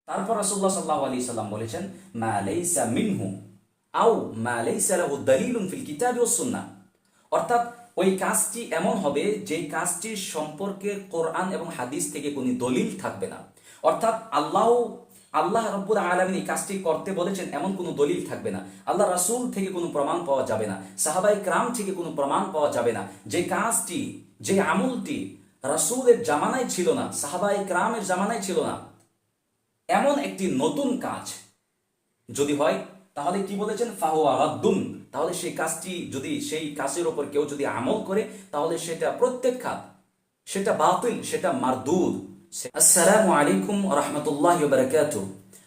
তারপর রাসূলুল্লাহ সাল্লাল্লাহু আলাইহি সাল্লাম বলেছেন, মা লাইসা মিনহু আও মা লাইসা লাহু দালিলুন ফিল কিতাবি ওয়াস সুন্নাহ। অর্থাৎ ওই কাজটি এমন হবে যেই কাজটির সম্পর্কে কোরআন এবং হাদিস থেকে কোনো দলিল থাকবে না। অর্থাৎ আল্লাহ রাব্বুল আলামিন এই কাজটি করতে বলেছেন এমন কোনো দলিল থাকবে না। আল্লাহ রাসূল থেকে কোনো প্রমাণ পাওয়া যাবে না, সাহাবায়ে কেরাম থেকে কোনো প্রমাণ পাওয়া যাবে না। যে কাজটি, যে আমলটি রাসূলের জামানায় ছিল না, সাহাবায়ে কেরামের জামানায় ছিল না, এমন একটি নতুন কাজ যদি হয়, তাহলে কি বলেছেন, ফাহুয়া রাদ্দুন। তাহলে সেই কাজটি যদি, সেই কাজের উপর কেউ যদি আমল করে, তাহলে সেটা প্রত্যাখ্যাত, সেটা বাতিল, সেটা মারদুদ। আসসালামু আলাইকুম ওয়া রাহমাতুল্লাহি ওয়া বারাকাতুহু।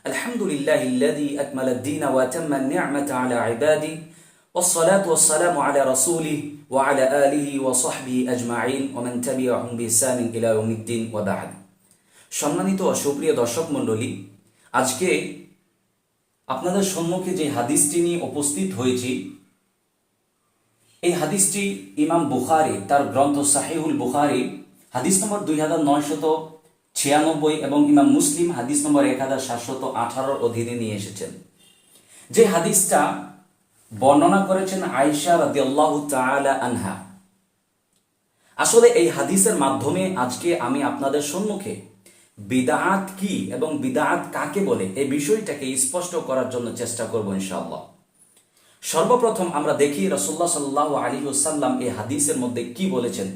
আলহামদুলিল্লাহিল্লাযী আকমালা আদ-দীন ওয়া আতাম্মা আন-নি'মাতা আলা ইবাদিহি ওয়াস-সালাতু ওয়াস-সালামু আলা রাসূলিহি ওয়া আলা আলিহি ওয়া সাহবিহি আজমাইন ওয়া মান তাবি'আহুম বিইহসানিন ইলা ইয়াউমিদ্দিন ওয়া বা'দ। সম্মানিত ও সুপ্রিয় দর্শক মণ্ডলী, আজকে আপনাদের সম্মুখে যে হাদিসটি নিয়ে উপস্থিত হয়েছি, এই হাদিসটি ইমাম বুখারী তার গ্রন্থ সাহিহুল বুখারী হাদিস নম্বর 2996 এবং ইমাম মুসলিম হাদিস নম্বর 1718 অধীনে নিয়ে এসেছেন। যে হাদিসটা বর্ণনা করেছেন আয়েশা রাদিয়াল্লাহু তাআলা আনহা। আসলে এই হাদিসের মাধ্যমে আজকে আমি আপনাদের সম্মুখে বিদআত কি এবং বিদআত কাকে বলে এই বিষয়টাকে স্পষ্ট করার জন্য চেষ্টা করব ইনশাআল্লাহ। সর্বপ্রথম আমরা দেখি রাসূলুল্লাহ সাল্লাল্লাহু আলাইহি ওয়াসাল্লাম এই হাদিসের মধ্যে কি বলেছেন,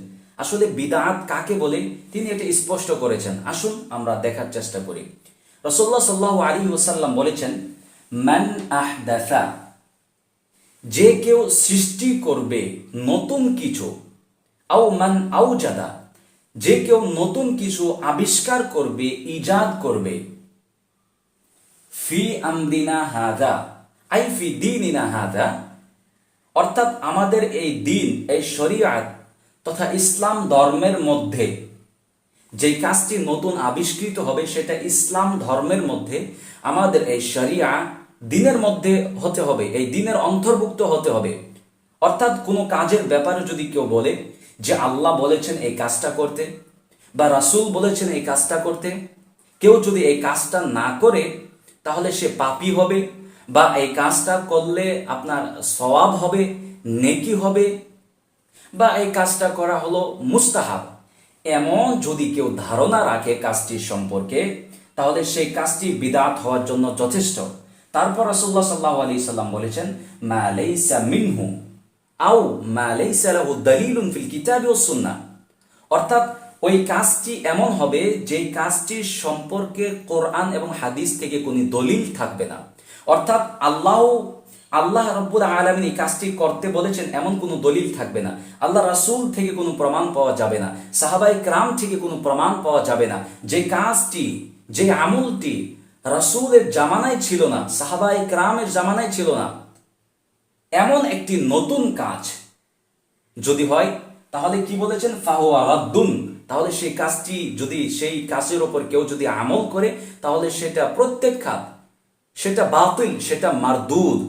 আসলে বিদআত কাকে বলে তিনি এটা স্পষ্ট করেছেন। আসুন আমরা দেখার চেষ্টা করি। রাসূলুল্লাহ সাল্লাল্লাহু আলাইহি ওয়াসাল্লাম বলেছেন, মান আহদাসা, যে কেউ সৃষ্টি করবে নতুন কিছু, আও মান আওজাদা, যে কেউ নতুন কিছু আবিষ্কার করবে, ইজাদ করবে, ফি আমরিনা হাযা আই ফি দীনিনা হাযা, অর্থাৎ আমাদের এই দিন, এই শরীয়ত তথা ইসলাম ধর্মের মধ্যে যে কাজটি নতুন আবিষ্কৃত হবে, সেটা ইসলাম ধর্মের মধ্যে, আমাদের এই শরিয়া দিনের মধ্যে হতে হবে, এই দিনের অন্তর্ভুক্ত হতে হবে। অর্থাৎ কোনো কাজের ব্যাপারে যদি কেউ বলে যে আল্লাহ বলেছেন এই কাজটা করতে বা রাসূল বলেছেন এই কাজটা করতে, কেউ যদি এই কাজটা না করে তাহলে সে পাপী হবে, বা এই কাজটা করলে আপনার সওয়াব হবে, নেকি হবে, বা এই কাজটা করা হলো মুস্তাহাব, এমন যদি কেউ ধারণা রাখে কাজটির সম্পর্কে, তাহলে সেই কাজটি বিদআত হওয়ার জন্য যথেষ্ট। তারপর রাসূলুল্লাহ সাল্লাল্লাহু আলাইহি সাল্লাম বলেছেন, মা লাইসা মিনহু আও মা লাইসা লাহু দালিলুন ফিল কিতাবি ওয়াস সুন্নাহ। অর্থাৎ ওই কাজটি এমন হবে যেই কাজটির সম্পর্কে কোরআন এবং হাদিস থেকে কোনো দলিল থাকবে না। অর্থাৎ আল্লাহ রাব্বুল আলামিন এই কাজটি করতে বলেছেন এমন কোনো দলিল থাকবে না, আল্লাহ রাসূল থেকে কোনো প্রমাণ পাওয়া যাবে না, সাহাবায়ে কেরাম থেকে কোনো প্রমাণ পাওয়া যাবে না। যে কাজটি, যে আমলটি রাসূলের জামানায় ছিল না, সাহাবায়ে কেরামের জামানায় ছিল না, এমন একটি নতুন কাজ যদি হয়, তাহলে কি বলেছেন, ফাহুয়া রাদ্দুন। তাহলে সেই কাজটি যদি, সেই কাজের উপর কেউ যদি আমল করে, তাহলে সেটা প্রত্যাখ্যাত, সেটা বাতিল, সেটা মারদুদ,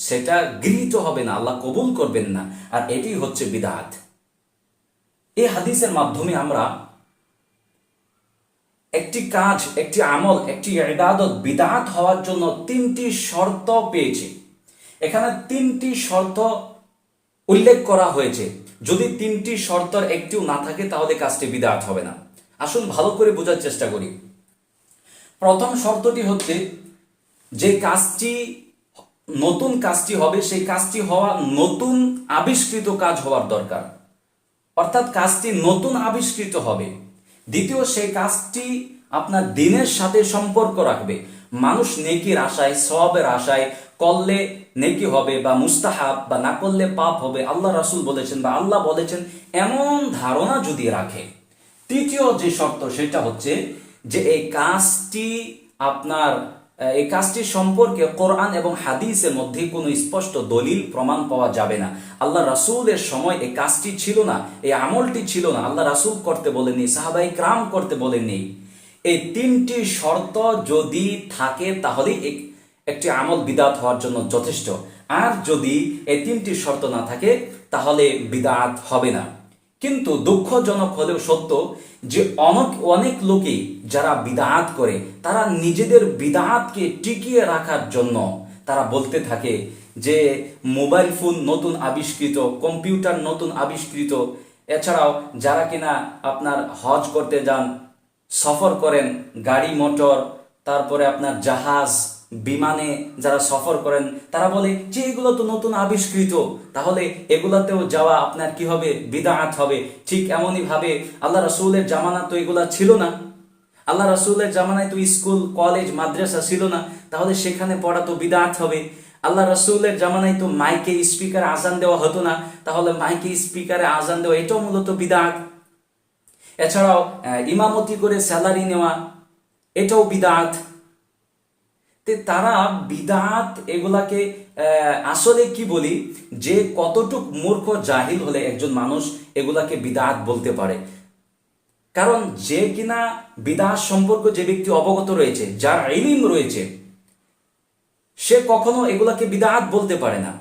সেটা গৃহীত হবে না, আল্লাহ কবুল করবেন না। আর এটি হচ্ছে বিদআত। এই হাদিসের মাধ্যমে আমরা একটি কাজ, একটি আমল, একটি ইবাদত বিদআত হওয়ার জন্য 3টি শর্ত পেয়েছি। এখানে 3টি শর্ত উল্লেখ করা হয়েছে। যদি 3টি শর্তের একটিও না থাকে, তাহলে কাজটি বিদআত হবে না। আসুন ভালো করে বোঝার চেষ্টা করি। প্রথম শর্তটি হচ্ছে, যে কাজটি নতুন কাজটি হবে, সেই কাজটি হওয়া নতুন আবিষ্কৃত কাজ হওয়ার দরকার। অর্থাৎ কাজটি নতুন আবিষ্কৃত হবে। দ্বিতীয়, সেই কাজটি আপনার দিনের সাথে সম্পর্ক রাখবে। মানুষ নেকির আশায়, সওয়াবের আশায় করলে নেকি হবে বা মুস্তাহাব, বা না করলে পাপ হবে, আল্লাহ রাসূল বলেছেন বা আল্লাহ বলেছেন, এমন ধারণা যদি রাখে। তৃতীয় যে শর্ত, সেটা হচ্ছে যে এই কাজটি সম্পর্কে কোরআন এবং হাদিসের মধ্যে কোনো স্পষ্ট দলিল প্রমাণ পাওয়া যাবে না। আল্লাহ রাসূলের সময় এই কাজটি ছিল না, এই আমলটি ছিল না, আল্লাহ রাসূল করতে বলেননি, সাহাবায়ে কেরাম করতে বলেননি। এই 3টি শর্ত যদি থাকে, তাহলে একটি আমল বিদআত হওয়ার জন্য যথেষ্ট। আর যদি এই 3টি শর্ত না থাকে, তাহলে বিদআত হবে না। কিন্তু দুঃখজনক হলেও সত্য যে অনেক অনেক লোকই যারা বিদআত করে তারা নিজেদের বিদআতকে টিকিয়ে রাখার জন্য তারা বলতে থাকে যে মোবাইল ফোন নতুন আবিষ্কৃত, কম্পিউটার নতুন আবিষ্কৃত। এছাড়াও যারা কিনা আপনার হজ করতে যান, সফর করেন, গাড়ি মোটর, তারপরে আপনার জাহাজ, বিমানে যারা সফর করেন, তারা বলে যে এগুলো তো নতুন আবিষ্কৃত, তাহলে এগুলাতেও যাওয়া আপনার কি হবে? বিদআত হবে। ঠিক এমনই ভাবে আল্লাহ রাসূলের জামানা তো এগুলা ছিল না, আল্লাহ রাসূলের জামানায় তো স্কুল কলেজ মাদ্রাসা ছিল না, তাহলে সেখানে পড়া তো বিদআত হবে। আল্লাহ রাসূলের জামানায় তো মাইকে স্পিকারে আজান দেওয়া হতো না, তাহলে মাইকে স্পিকারে আজান দেওয়া এটাও মূলত বিদআত। এছাড়াও ইমামতি করে স্যালারি নেওয়া এটাও বিদআত। তারা বিদআত এগুলাকে আসলে কি বলি যে কতটুক মূর্খ জাহিল হলে একজন মানুষ এগুলাকে বিদআত বলতে পারে। কারণ যে কিনা বিদআত সম্পর্কে যে ব্যক্তি অবগত রয়েছে, যার ইলম রয়েছে, সে কখনো এগুলাকে বিদআত বলতে পারে না।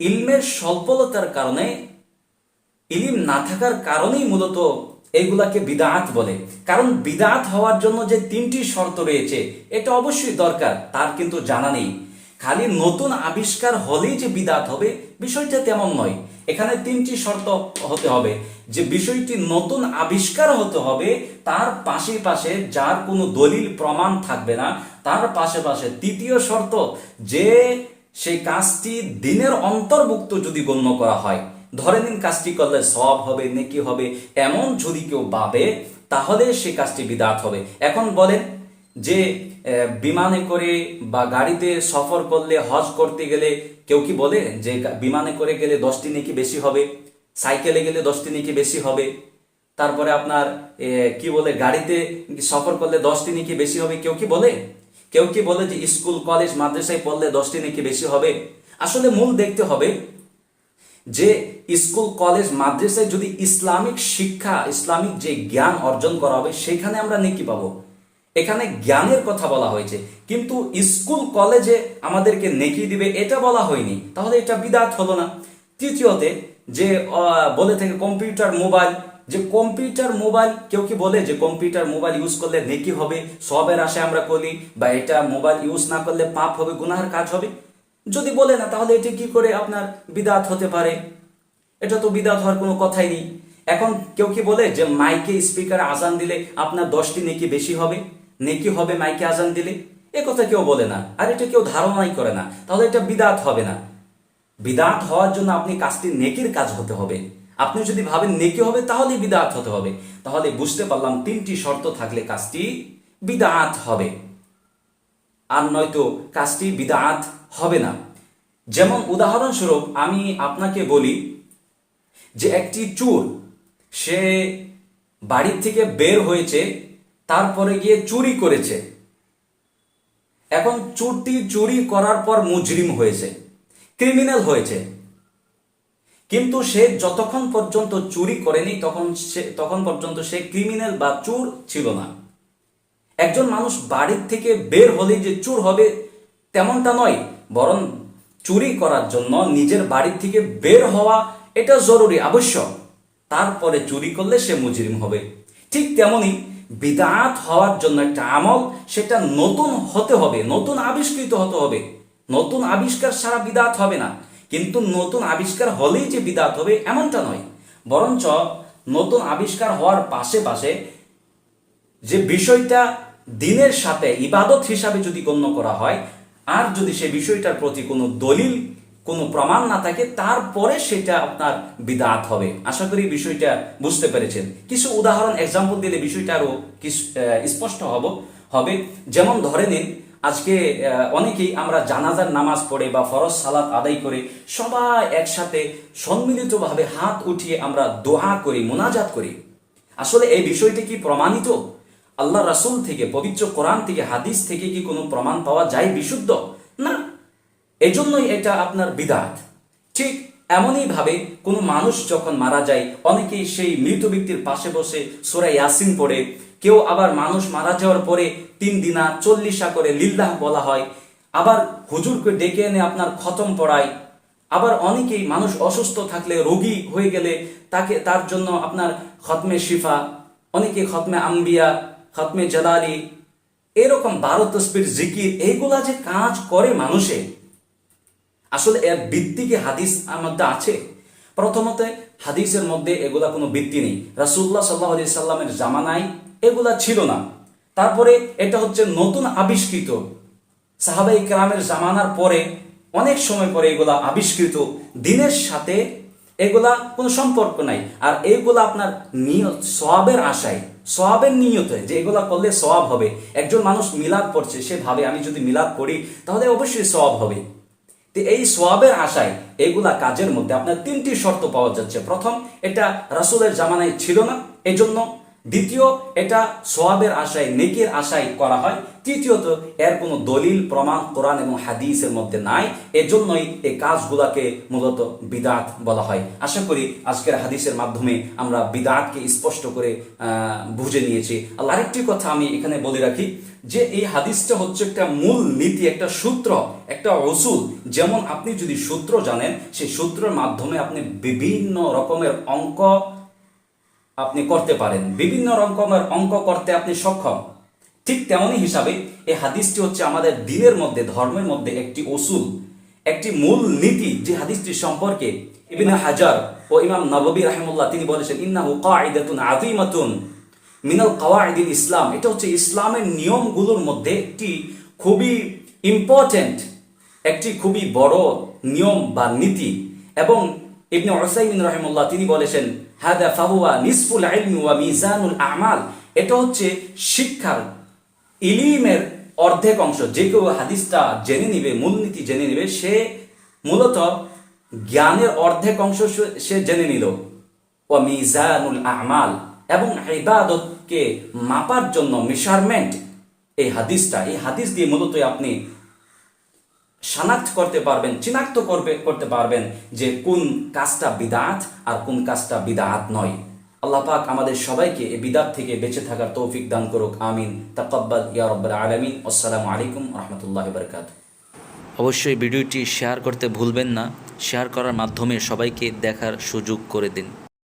ইলমের স্বল্পতার কারণে, ইলম না থাকার কারণেই মূলত এগুলাকে বিদআত বলে। কারণ বিদআত হওয়ার জন্য যে 3টি শর্ত রয়েছে এটা অবশ্যই দরকার, তার কিন্তু জানা নেই। খালি নতুন আবিষ্কার হলেই যে বিদআত হবে বিষয়টা তেমন নয়। এখানে 3টি শর্ত হতে হবে, যে বিষয়টি নতুন আবিষ্কার হতে হবে, তার পাশে পাশে যার কোনো দলিল প্রমাণ থাকবে না, তার পাশে পাশে 3য় শর্ত যে সেই কাজটি দ্বীনের অন্তর্ভুক্ত যদি গণ্য করা হয়। ধরে নিন কাজটি করলে সওয়াব হবে, নেকি হবে, এমন যদি কেউ ভাবে তাহলে সে কাজটি বিদআত হবে। এখন বলেন যে বিমানে করে বা গাড়িতে সফর করলে, হজ করতে গেলে কেউ কি বলে যে বিমানে করে গেলে 10টি নেকি বেশি হবে, সাইকেলে গেলে 10টি নেকি বেশি হবে, তারপরে আপনার কি বলে গাড়িতে সফর করলে 10টি নেকি বেশি হবে? কেউ কি বলে? কেউ কি বলে যে স্কুল কলেজ মাদ্রাসায় পড়লে 10টি নেকি বেশি হবে? আসলে মূল দেখতে হবে যে স্কুল কলেজ মাদ্রাসায় যদি ইসলামিক শিক্ষা, ইসলামিক যে জ্ঞান অর্জন করা হবে সেখানে আমরা নেকি পাবো। এখানে জ্ঞানের কথা বলা হয়েছে, কিন্তু স্কুল কলেজে আমাদেরকে নেকি দিবে এটা বলা হয়নি, তাহলে এটা বিদআত হলো না। তৃতীয়তে যে বলে থাকে কম্পিউটার মোবাইল, যে কম্পিউটার মোবাইল কেউ কি বলে যে কম্পিউটার মোবাইল ইউজ করলে নেকি হবে, সবের আশায় আমরা করি, বা এটা মোবাইল ইউজ না করলে পাপ হবে, গুনাহের কাজ হবে? যদি বলে না তাহলে এটা কি করে আপনার বিদআত হতে পারে? এটা তো বিদআত হওয়ার কোনো কথাই নেই। এখন কেউ কি বলে যে মাইকে স্পিকারে আজান দিলে আপনার 10টি নেকি বেশি হবে, নেকি হবে মাইকে আজান দিলে? এ কথা কেউ বলে না, আর এটা কেউ ধারণাই করে না, তাহলে এটা বিদআত হবে না। বিদআত হওয়ার জন্য আপনি কাজটি নেকির কাজ হতে হবে। আপনি যদি ভাবেন নেকি হবে তাহলে বিদআত হতে হবে, তাহলে বুঝতে পারলাম 3টি শর্ত থাকলে কাজটি বিদআত হবে, আর নয়তো কাজটি বিদআত হবে না। যেমন উদাহরণস্বরূপ আমি আপনাকে বলি যে একটি চোর, সে বাড়ি থেকে বের হয়েছে, তারপরে গিয়ে চুরি করেছে। এখন চোরটি চুরি করার পর মুজরিম হয়েছে, ক্রিমিনাল হয়েছে, কিন্তু সে যতক্ষণ পর্যন্ত চুরি করেনি তখন পর্যন্ত সে ক্রিমিনাল বা চোর ছিল না। একজন মানুষ বাড়ির থেকে বের হলে যে চোর হবে তেমনটা নয়, বরং চুরি করার জন্য নিজের বাড়ি থেকে বের হওয়া এটা জরুরি, আবশ্যক, তারপরে চুরি করলে সে মুজরিম হবে। ঠিক তেমনি বিদআত হওয়ার জন্য একটা আমল সেটা নতুন হতে হবে, নতুন আবিষ্কৃত হতে হবে। নতুন আবিষ্কার ছাড়া বিদআত হবে না, কিন্তু নতুন আবিষ্কার হলেই যে বিদআত হবে এমনটা নয়, বরঞ্চ নতুন আবিষ্কার হওয়ার পাশে পাশে যে বিষয়টা দ্বীনের সাথে ইবাদত হিসাবে যদি গণ্য করা হয়, আর যদি সে বিষয়টার প্রতি কোনো দলিল, কোনো প্রমাণ না থাকে, তারপরে সেটা আপনার বিদআত হবে। আশা করি বিষয়টা বুঝতে পেরেছেন। কিছু উদাহরণ এক্সাম্পল দিলে বিষয়টা আরো স্পষ্ট হবে। যেমন ধরে নিন আজকে অনেকেই আমরা জানাজার নামাজ পড়ে বা ফরজ সালাত আদায় করে সবাই একসাথে সম্মিলিতভাবে হাত উঠিয়ে আমরা দোয়া করি, মুনাজাত করি। আসলে এই বিষয়টি কি প্রমাণিত? আল্লাহ রাসূল থেকে, পবিত্র কোরআন থেকে, হাদিস থেকে কি কোনো প্রমাণ পাওয়া যায় বিশুদ্ধ? না, এজন্যই এটা আপনার বিদআত। ঠিক এমনই ভাবে কোনো মানুষ যখন মারা যায়, অনেকেই সেই মৃত ব্যক্তির পাশে বসে সূরা ইয়াসিন পড়ে, কেউ আবার মানুষ মারা যাওয়ার পরে 3 দিনা 40 করে লিল্লাহ বলা হয়, আবার হুজুরকে ডেকে এনে আপনার খতম পড়ায়, আবার অনেকেই মানুষ অসুস্থ থাকলে, রোগী হয়ে গেলে তার জন্য আপনার খতমে শিফা, অনেকে খতমে আম্বিয়া, খতমে জালালি, এরকম 12 তসবির জিকির, এইগুলা যে কাজ করে মানুষে, আসলে এর ভিত্তি কি হাদিস মধ্যে আছে? প্রথমত হাদিসের মধ্যে এগুলা কোনো ভিত্তি নেই। রাসূলুল্লাহ সাল্লাল্লাহু আলাইহি সাল্লামের জামানায় এগুলা ছিল না। তারপরে এটা হচ্ছে নতুন আবিষ্কৃত, সাহাবায়ে কেরামের জামানার পরে অনেক সময় পরে এগুলা আবিষ্কৃত, দিনের সাথে এগুলা কোনো সম্পর্ক নাই। আর এগুলা আপনার নিয়ত, সওয়াবের আশায়, সওয়াবের নিয়তে যে এগুলা করলে সওয়াব হবে। একজন মানুষ মিলাদ পড়ছে, সে ভাবে আমি যদি মিলাদ করি তাহলে অবশ্যই সওয়াব হবে। তো এই সওয়াবের আশায় এগুলা কাজের মধ্যে আপনার 3টি শর্ত পাওয়া যাচ্ছে। প্রথম, এটা রাসূলের জামানায় ছিল না, এজন্য। দ্বিতীয়, এটা সওয়াবের আশায়, নেকির আশায় করা হয়। তৃতীয়ত, এর কোনো দলিল প্রমাণ কোরআন এবং হাদিসের মধ্যে নাই, এজন্যই এই কাজগুলাকে মূলত বিদআত বলা হয়। আশা করি আজকের হাদিসের মাধ্যমে আমরা বিদআতকে স্পষ্ট করে বুঝে নিয়েছি। আর আরেকটি কথা আমি এখানে বলে রাখি, যে এই হাদিসটা হচ্ছে একটা মূল নীতি, একটা সূত্র, একটা উসুল। যেমন আপনি যদি সূত্র জানেন, সেই সূত্রের মাধ্যমে আপনি বিভিন্ন রকমের অঙ্ক আপনি করতে পারেন, বিভিন্ন রকমের অঙ্ক করতে আপনি সক্ষম। ঠিক তেমনই হিসাবে এই হাদিসটি হচ্ছে আমাদের দ্বীনের মধ্যে, ধর্মের মধ্যে একটি উসুল, একটি মূল নীতি। যে হাদিসটি সম্পর্কে ইবনে হাজার ও ইমাম নববী রাহিমাহুল্লাহ তিনি বলেছেন, ইন্নাহু কাঈদাতুন আযীমাতুন মিনাল কাওয়াইদিল ইসলাম। এটা হচ্ছে ইসলামের নিয়মগুলোর মধ্যে একটি খুবই ইম্পর্টেন্ট, একটি খুবই বড় নিয়ম বা নীতি। এবং ইবনে উসাইমিন রাহিমাহুল্লাহ তিনি বলেছেন, হাদা ফাহুয়া নিসফুল ইলমি ওয়া মিজানুল আমাল। এটা হচ্ছে শিক্ষার, ইলমের অর্ধেক অংশ। যে কেউ হাদিসটা জেনে নিবে, মূলনীতি জেনে নিবে, সে মূলত জ্ঞানের অর্ধেক অংশ সে জেনে নিল। ওয়া মিজানুল আমাল, এবং ইবাদতকে মাপার জন্য মেজারমেন্ট এই হাদিসটা, এই হাদিস দিয়ে মূলত আপনি শনাক্ত করতে পারবেন, চিনাক্ত করতে পারবেন যে কোন কাজটা বিদআত আর কোন কাজটা বিদআত নয়। আল্লাহ পাক আমাদের সবাইকে এই বিদআত থেকে বেঁচে থাকার তৌফিক দান করুক, আমিন। তাকাব্বাল ইয়া রাব্বাল আলামিন। আসসালামু আলাইকুম ওয়া রাহমাতুল্লাহি ওয়া বারাকাতুহু। অবশ্যই ভিডিওটি শেয়ার করতে ভুলবেন না। শেয়ার করার মাধ্যমে সবাইকে দেখার সুযোগ করে দিন।